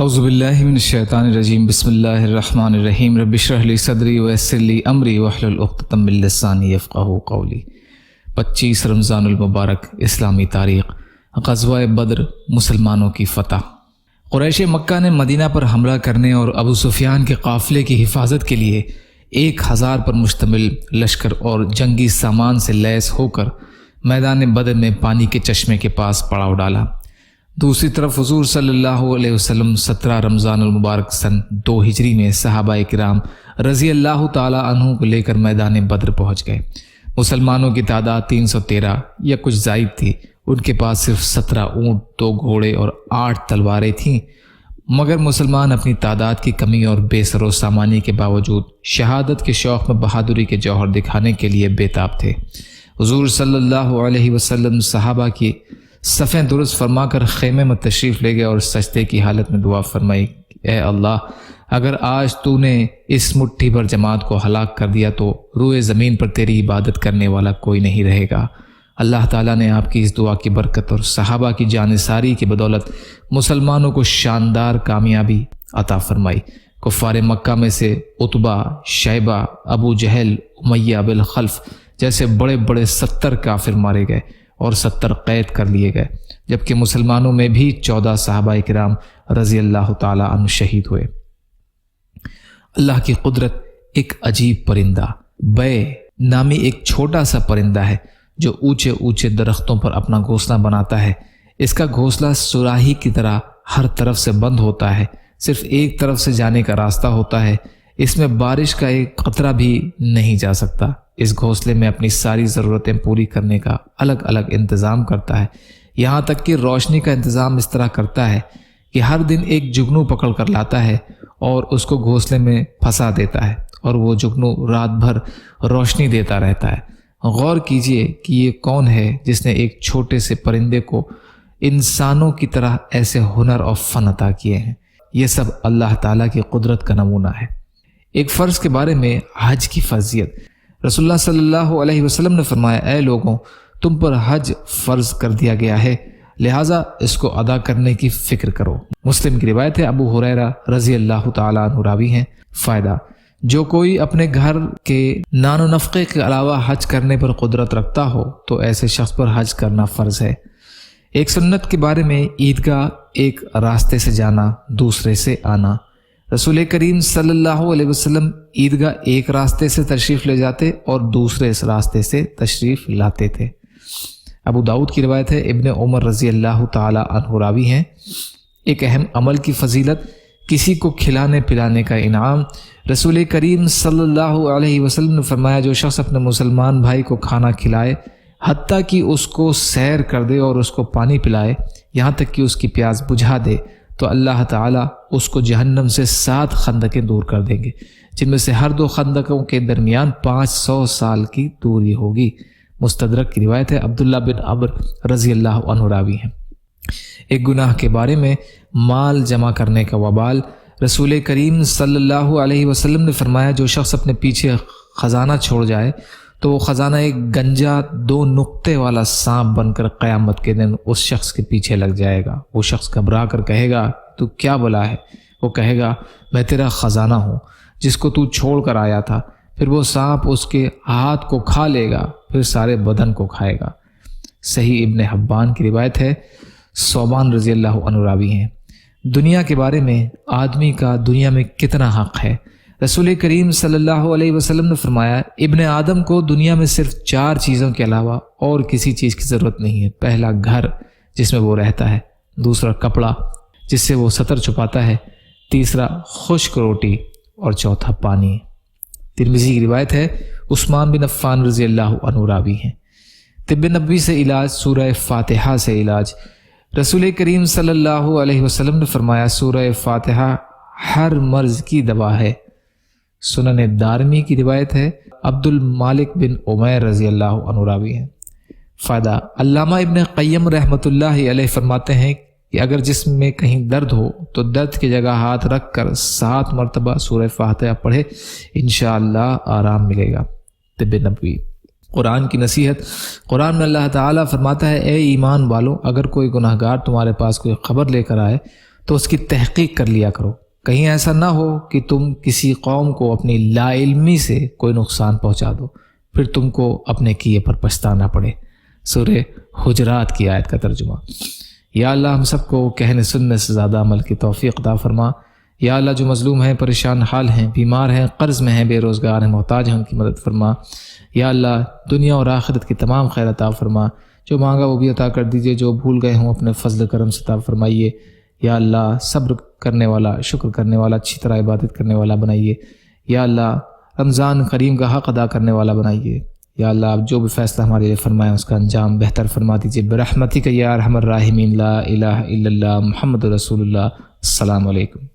اعوذ باللہ من الشیطان الرجیم بسم اللہ الرحمن الرحیم رب اشرح لی صدری ویسر لی امری واحلل عقدۃ من لسانی یفقہوا قولی۔ 25 رمضان المبارک، اسلامی تاریخ، غزوہ بدر، مسلمانوں کی فتح۔ قریش مکہ نے مدینہ پر حملہ کرنے اور ابو سفیان کے قافلے کی حفاظت کے لیے 1000 پر مشتمل لشکر اور جنگی سامان سے لیس ہو کر میدان بدر میں پانی کے چشمے کے پاس پڑاؤ ڈالا۔ دوسری طرف حضور صلی اللہ علیہ وسلم 17 رمضان المبارک سن 2 ہجری میں صحابہ کرام رضی اللہ تعالی عنہ کو لے کر میدان بدر پہنچ گئے۔ مسلمانوں کی تعداد 313 یا کچھ زائد تھی۔ ان کے پاس صرف 17 اونٹ، 2 گھوڑے اور 8 تلواریں تھیں، مگر مسلمان اپنی تعداد کی کمی اور بے سر و سامانی کے باوجود شہادت کے شوق میں بہادری کے جوہر دکھانے کے لیے بےتاب تھے۔ حضور صلی اللہ علیہ وسلم صحابہ کی صفیں درست فرما کر خیمے میں تشریف لے گئے اور سجدے کی حالت میں دعا فرمائی، اے اللہ، اگر آج تو نے اس مٹھی بھر جماعت کو ہلاک کر دیا تو روئے زمین پر تیری عبادت کرنے والا کوئی نہیں رہے گا۔ اللہ تعالیٰ نے آپ کی اس دعا کی برکت اور صحابہ کی جانثاری کی بدولت مسلمانوں کو شاندار کامیابی عطا فرمائی۔ کفار مکہ میں سے عتبہ، شیبہ، ابو جہل، امیہ بن خلف جیسے بڑے بڑے 70 کافر مارے گئے اور 70 قید کر لیے گئے، جبکہ مسلمانوں میں بھی 14 صحابہ کرام رضی اللہ تعالی عنہ شہید ہوئے۔ اللہ کی قدرت ایک عجیب پرندہ بے نامی ایک چھوٹا سا پرندہ ہے جو اونچے اونچے درختوں پر اپنا گھونسلہ بناتا ہے۔ اس کا گھونسلہ سراہی کی طرح ہر طرف سے بند ہوتا ہے، صرف ایک طرف سے جانے کا راستہ ہوتا ہے۔ اس میں بارش کا ایک قطرہ بھی نہیں جا سکتا۔ اس گھونسلے میں اپنی ساری ضرورتیں پوری کرنے کا الگ الگ انتظام کرتا ہے، یہاں تک کہ روشنی کا انتظام اس طرح کرتا ہے کہ ہر دن ایک جگنو پکڑ کر لاتا ہے اور اس کو گھونسلے میں پھنسا دیتا ہے، اور وہ جگنو رات بھر روشنی دیتا رہتا ہے۔ غور کیجئے کہ یہ کون ہے جس نے ایک چھوٹے سے پرندے کو انسانوں کی طرح ایسے ہنر اور فن عطا کیے ہیں۔ یہ سب اللہ تعالیٰ کی قدرت کا نمونہ ہے۔ ایک فرض کے بارے میں حج کی فرضیت۔ رسول اللہ صلی اللہ علیہ وسلم نے فرمایا، اے لوگوں، تم پر حج فرض کر دیا گیا ہے، لہٰذا اس کو ادا کرنے کی فکر کرو۔ مسلم کی روایت ہے، ابو ہریرہ رضی اللہ تعالیٰ عنہ راوی ہیں۔ فائدہ: جو کوئی اپنے گھر کے نان و نفقے کے علاوہ حج کرنے پر قدرت رکھتا ہو تو ایسے شخص پر حج کرنا فرض ہے۔ ایک سنت کے بارے میں عیدگاہ ایک راستے سے جانا، دوسرے سے آنا۔ رسول کریم صلی اللہ علیہ وسلم عیدگاہ ایک راستے سے تشریف لے جاتے اور دوسرے راستے سے تشریف لاتے تھے۔ ابو داؤد کی روایت ہے، ابن عمر رضی اللہ تعالی عنہ راوی ہیں۔ ایک اہم عمل کی فضیلت، کسی کو کھلانے پلانے کا انعام۔ رسول کریم صلی اللہ علیہ وسلم نے فرمایا، جو شخص اپنے مسلمان بھائی کو کھانا کھلائے، حتیٰ کہ اس کو سیر کر دے اور اس کو پانی پلائے، یہاں تک کہ اس کی پیاس بجھا دے، تو اللہ تعالیٰ اس کو جہنم سے 7 خندقیں دور کر دیں گے، جن میں سے ہر 2 خندقوں کے درمیان 500 سال کی دوری ہوگی۔ مستدرک کی روایت ہے، عبداللہ بن عمر رضی اللہ عنہ راوی ہیں۔ ایک گناہ کے بارے میں مال جمع کرنے کا وبال۔ رسول کریم صلی اللہ علیہ وسلم نے فرمایا، جو شخص اپنے پیچھے خزانہ چھوڑ جائے تو وہ خزانہ ایک گنجا 2 نقطے والا سانپ بن کر قیامت کے دن اس شخص کے پیچھے لگ جائے گا۔ وہ شخص گھبرا کر کہے گا، تو کیا بلا ہے؟ وہ کہے گا، میں تیرا خزانہ ہوں جس کو تو چھوڑ کر آیا تھا۔ پھر وہ سانپ اس کے ہاتھ کو کھا لے گا، پھر سارے بدن کو کھائے گا۔ صحیح ابن حبان کی روایت ہے، صوبان رضی اللہ عنہ راوی ہیں۔ دنیا کے بارے میں آدمی کا دنیا میں کتنا حق ہے۔ رسول کریم صلی اللہ علیہ وسلم نے فرمایا، ابن آدم کو دنیا میں صرف 4 چیزوں کے علاوہ اور کسی چیز کی ضرورت نہیں ہے۔ پہلا، گھر جس میں وہ رہتا ہے۔ دوسرا، کپڑا جس سے وہ ستر چھپاتا ہے۔ تیسرا، خشک روٹی، اور چوتھا، پانی۔ ترمذی کی روایت ہے، عثمان بن عفان رضی اللہ عنہ راوی ہیں۔ طب نبوی سے علاج، سورہ فاتحہ سے علاج۔ رسول کریم صلی اللہ علیہ وسلم نے فرمایا، سورہ فاتحہ ہر مرض کی دوا ہے۔ سنن دارمی کی روایت ہے، عبد المالک بن عمیر رضی اللہ عنہ راوی ہیں۔ فائدہ: علامہ ابن قیم رحمۃ اللہ علیہ فرماتے ہیں کہ اگر جسم میں کہیں درد ہو تو درد کی جگہ ہاتھ رکھ کر 7 مرتبہ سورہ فاتحہ پڑھے، انشاءاللہ آرام ملے گا۔ طب نبوی۔ قرآن کی نصیحت۔ قرآن میں اللہ تعالیٰ فرماتا ہے، اے ایمان والو، اگر کوئی گناہگار تمہارے پاس کوئی خبر لے کر آئے تو اس کی تحقیق کر لیا کرو، کہیں ایسا نہ ہو کہ تم کسی قوم کو اپنی لا علمی سے کوئی نقصان پہنچا دو، پھر تم کو اپنے کیے پر پچھتانا پڑے۔ سورہ حجرات کی آیت کا ترجمہ۔ یا اللہ ہم سب کو کہنے سننے سے زیادہ عمل کی توفیق عطا فرما۔ یا اللہ جو مظلوم ہیں، پریشان حال ہیں، بیمار ہیں، قرض میں ہیں، بے روزگار ہیں، محتاج ہیں، ان کی مدد فرما۔ یا اللہ دنیا اور آخرت کی تمام خیر عطا فرما، جو مانگا وہ بھی عطا کر دیجئے، جو بھول گئے ہوں اپنے فضل کرم سے عطا فرمائیے۔ یا اللہ صبر کرنے والا، شکر کرنے والا، اچھی طرح عبادت کرنے والا بنائیے۔ یا اللہ رمضان کریم کا حق ادا کرنے والا بنائیے۔ یا اللہ آپ جو بھی فیصلہ ہمارے لیے فرمائیں اس کا انجام بہتر فرما دیجیے برحمتک یا ارحم الراحمین۔ لا الہ الا اللہ محمد رسول اللہ۔ السلام علیکم۔